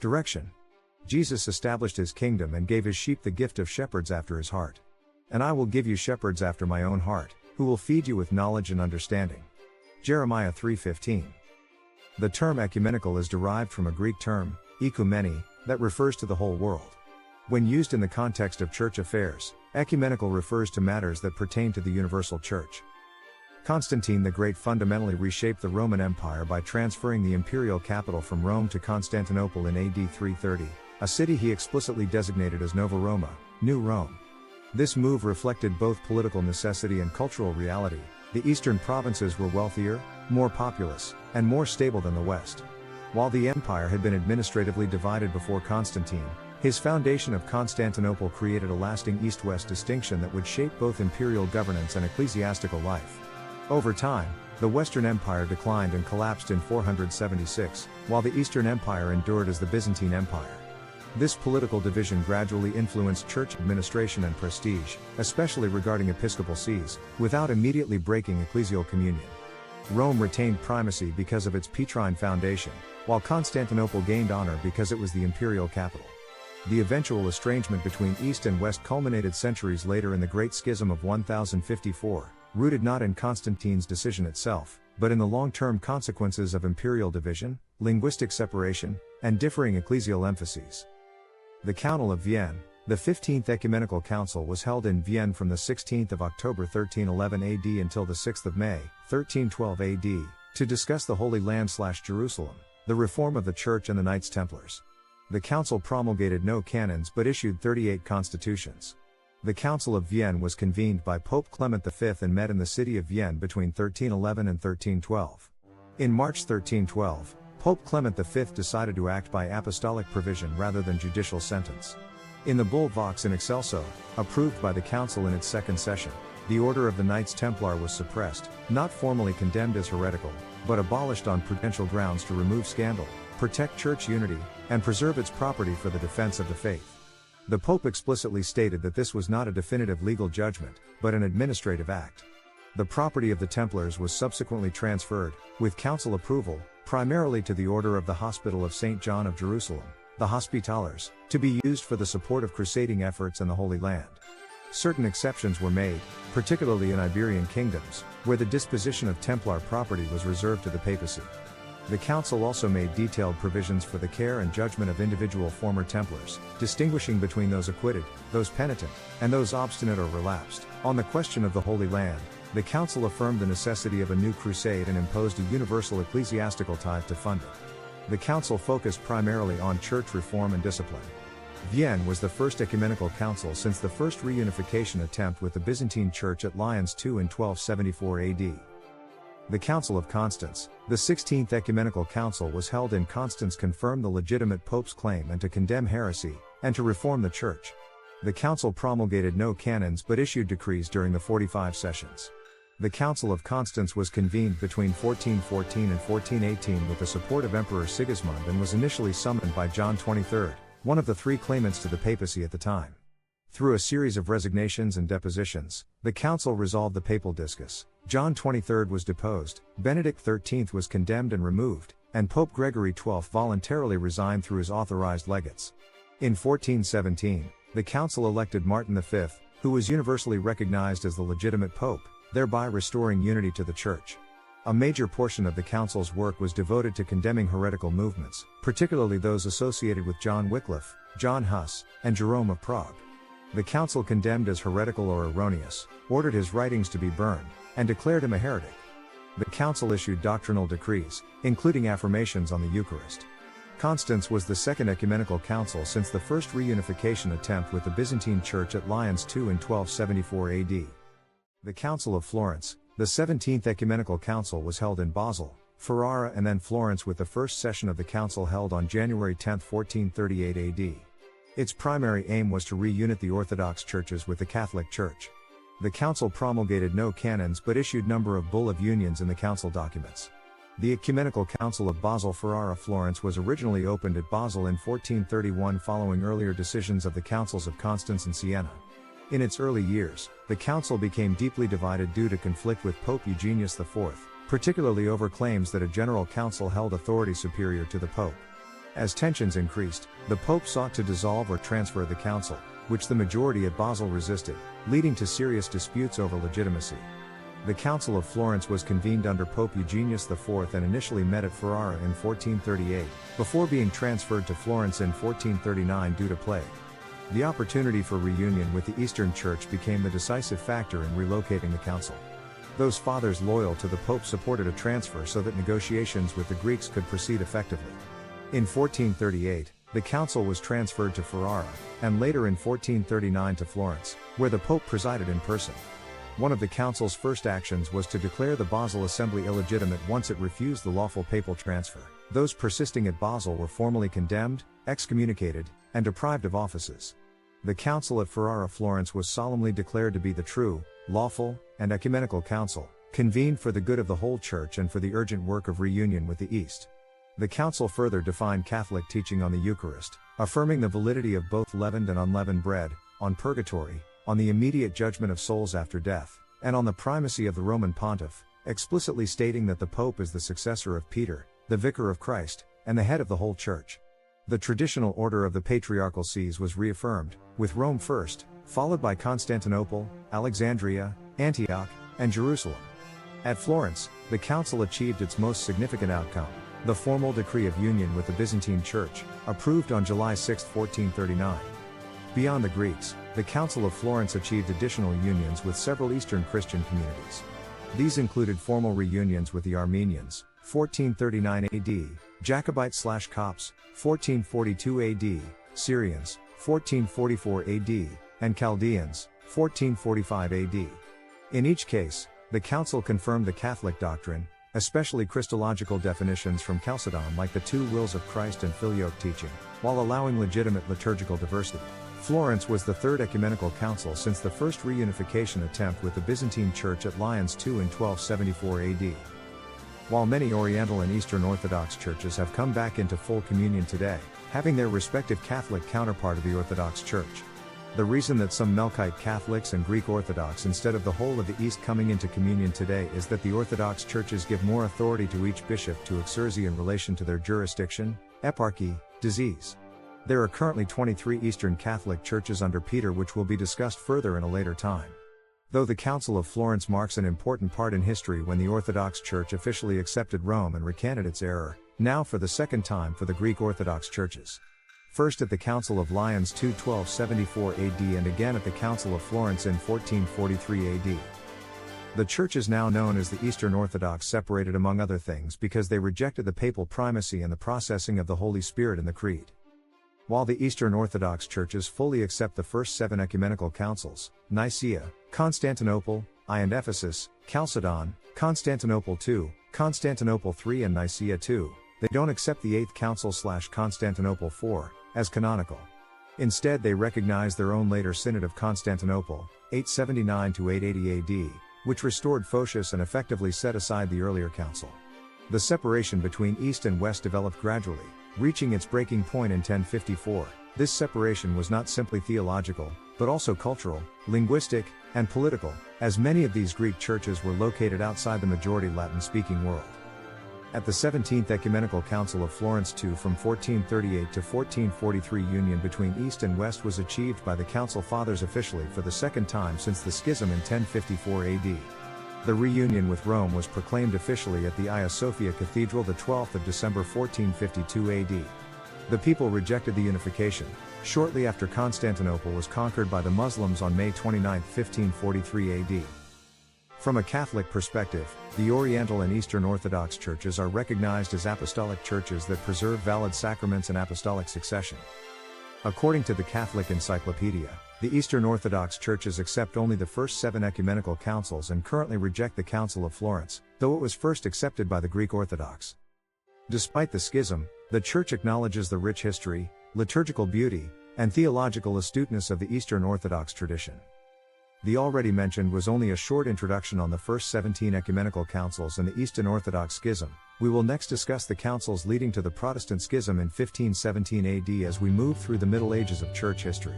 Direction. Jesus established his kingdom and gave his sheep the gift of shepherds after his heart. And I will give you shepherds after my own heart, who will feed you with knowledge and understanding. Jeremiah 3:15. The term ecumenical is derived from a Greek term, ekumenē, that refers to the whole world. When used in the context of church affairs, ecumenical refers to matters that pertain to the universal church. Constantine the Great fundamentally reshaped the Roman Empire by transferring the imperial capital from Rome to Constantinople in AD 330, a city he explicitly designated as Nova Roma, New Rome. This move reflected both political necessity and cultural reality. The eastern provinces were wealthier, more populous, and more stable than the west. While the empire had been administratively divided before Constantine, his foundation of Constantinople created a lasting east-west distinction that would shape both imperial governance and ecclesiastical life. Over time, the Western Empire declined and collapsed in 476, while the Eastern Empire endured as the Byzantine Empire. This political division gradually influenced church administration and prestige, especially regarding episcopal sees, without immediately breaking ecclesial communion. Rome retained primacy because of its Petrine foundation, while Constantinople gained honor because it was the imperial capital. The eventual estrangement between East and West culminated centuries later in the Great Schism of 1054, rooted not in Constantine's decision itself, but in the long-term consequences of imperial division, linguistic separation, and differing ecclesial emphases. The Council of Vienne, the 15th Ecumenical Council, was held in Vienne from the 16th of October 1311 AD until the 6th of May, 1312 AD, to discuss the Holy Land/Jerusalem, the reform of the Church and the Knights Templars. The council promulgated no canons but issued 38 constitutions. The Council of Vienne was convened by Pope Clement V and met in the city of Vienne between 1311 and 1312. In March 1312, Pope Clement V decided to act by apostolic provision rather than judicial sentence. In the bull Vox in Excelso, approved by the council in its second session, the order of the Knights Templar was suppressed, not formally condemned as heretical, but abolished on prudential grounds to remove scandal, protect church unity, and preserve its property for the defense of the faith. The Pope explicitly stated that this was not a definitive legal judgment, but an administrative act. The property of the Templars was subsequently transferred, with council approval, primarily to the Order of the Hospital of St. John of Jerusalem, the Hospitallers, to be used for the support of crusading efforts in the Holy Land. Certain exceptions were made, particularly in Iberian kingdoms, where the disposition of Templar property was reserved to the papacy. The council also made detailed provisions for the care and judgment of individual former Templars, distinguishing between those acquitted, those penitent, and those obstinate or relapsed. On the question of the Holy Land, the council affirmed the necessity of a new crusade and imposed a universal ecclesiastical tithe to fund it. The council focused primarily on church reform and discipline. Vienne was the first ecumenical council since the first reunification attempt with the Byzantine Church at Lyons II in 1274 AD. The Council of Constance, the 16th Ecumenical Council, was held in Constance to confirm the legitimate pope's claim and to condemn heresy, and to reform the Church. The council promulgated no canons but issued decrees during the 45 sessions. The Council of Constance was convened between 1414 and 1418 with the support of Emperor Sigismund and was initially summoned by John XXIII, one of the three claimants to the papacy at the time. Through a series of resignations and depositions, the council resolved the papal discus. John XXIII was deposed, Benedict XIII was condemned and removed, and Pope Gregory XII voluntarily resigned through his authorized legates. In 1417, the council elected Martin V, who was universally recognized as the legitimate pope, thereby restoring unity to the Church. A major portion of the council's work was devoted to condemning heretical movements, particularly those associated with John Wycliffe, John Huss, and Jerome of Prague. The council condemned as heretical or erroneous, ordered his writings to be burned, and declared him a heretic. The council issued doctrinal decrees, including affirmations on the Eucharist. Constance was the second ecumenical council since the first reunification attempt with the Byzantine Church at Lyons II in 1274 AD. The Council of Florence, the 17th Ecumenical Council, was held in Basel, Ferrara and then Florence, with the first session of the council held on January 10, 1438 AD. Its primary aim was to reunite the Orthodox churches with the Catholic Church. The council promulgated no canons but issued number of bull of unions in the council documents. The Ecumenical Council of Basel Ferrara Florence was originally opened at Basel in 1431 following earlier decisions of the councils of Constance and Siena. In its early years, the council became deeply divided due to conflict with Pope Eugenius IV, particularly over claims that a general council held authority superior to the Pope. As tensions increased, the Pope sought to dissolve or transfer the council, which the majority at Basel resisted, leading to serious disputes over legitimacy. The Council of Florence was convened under Pope Eugenius IV and initially met at Ferrara in 1438, before being transferred to Florence in 1439 due to plague. The opportunity for reunion with the Eastern Church became the decisive factor in relocating the council. Those fathers loyal to the Pope supported a transfer so that negotiations with the Greeks could proceed effectively. In 1438, the council was transferred to Ferrara, and later in 1439 to Florence, where the Pope presided in person. One of the council's first actions was to declare the Basel Assembly illegitimate once it refused the lawful papal transfer. Those persisting at Basel were formally condemned, excommunicated, and deprived of offices. The council at Ferrara Florence was solemnly declared to be the true, lawful, and ecumenical council, convened for the good of the whole Church and for the urgent work of reunion with the East. The council further defined Catholic teaching on the Eucharist, affirming the validity of both leavened and unleavened bread, on purgatory, on the immediate judgment of souls after death, and on the primacy of the Roman Pontiff, explicitly stating that the Pope is the successor of Peter, the Vicar of Christ, and the head of the whole Church. The traditional order of the Patriarchal Sees was reaffirmed, with Rome first, followed by Constantinople, Alexandria, Antioch, and Jerusalem. At Florence, the council achieved its most significant outcome, the formal decree of union with the Byzantine Church, approved on July 6, 1439. Beyond the Greeks, the Council of Florence achieved additional unions with several Eastern Christian communities. These included formal reunions with the Armenians, 1439 AD, Jacobites/Copts, 1442 AD, Syrians, 1444 AD, and Chaldeans, 1445 AD. In each case, the Council confirmed the Catholic doctrine, especially Christological definitions from Chalcedon like the two wills of Christ and filioque teaching, while allowing legitimate liturgical diversity. Florence was the third ecumenical council since the first reunification attempt with the Byzantine Church at Lyons II in 1274 AD. While many Oriental and Eastern Orthodox churches have come back into full communion today, having their respective Catholic counterpart of the Orthodox Church. The reason that some Melkite Catholics and Greek Orthodox instead of the whole of the East coming into communion today is that the Orthodox churches give more authority to each bishop to exercise in relation to their jurisdiction, eparchy, disease. There are currently 23 Eastern Catholic churches under Peter, which will be discussed further in a later time. Though the Council of Florence marks an important part in history when the Orthodox Church officially accepted Rome and recanted its error, now for the second time for the Greek Orthodox churches. First at the Council of Lyons II 1274 AD and again at the Council of Florence in 1443 AD. The Church is now known as the Eastern Orthodox, separated among other things because they rejected the papal primacy and the processing of the Holy Spirit in the Creed. While the Eastern Orthodox churches fully accept the first 7 ecumenical councils, Nicaea, Constantinople, I and Ephesus, Chalcedon, Constantinople II, Constantinople III and Nicaea II, they don't accept the 8th Council/Constantinople IV, as canonical. Instead they recognize their own later Synod of Constantinople, 879 to 880 AD, which restored Photius and effectively set aside the earlier council. The separation between East and West developed gradually, reaching its breaking point in 1054. This separation was not simply theological, but also cultural, linguistic, and political, as many of these Greek churches were located outside the majority Latin-speaking world. At the 17th Ecumenical Council of Florence II from 1438 to 1443, union between East and West was achieved by the Council Fathers officially for the second time since the Schism in 1054 AD. The reunion with Rome was proclaimed officially at the Hagia Sophia Cathedral the 12th of December 1452 AD. The people rejected the unification, shortly after Constantinople was conquered by the Muslims on May 29, 1543 AD. From a Catholic perspective, the Oriental and Eastern Orthodox churches are recognized as apostolic churches that preserve valid sacraments and apostolic succession. According to the Catholic Encyclopedia, the Eastern Orthodox churches accept only the first 7 ecumenical councils and currently reject the Council of Florence, though it was first accepted by the Greek Orthodox. Despite the schism, the Church acknowledges the rich history, liturgical beauty, and theological astuteness of the Eastern Orthodox tradition. The already mentioned was only a short introduction on the first 17 ecumenical councils and the Eastern Orthodox Schism. We will next discuss the councils leading to the Protestant Schism in 1517 AD as we move through the Middle Ages of Church history.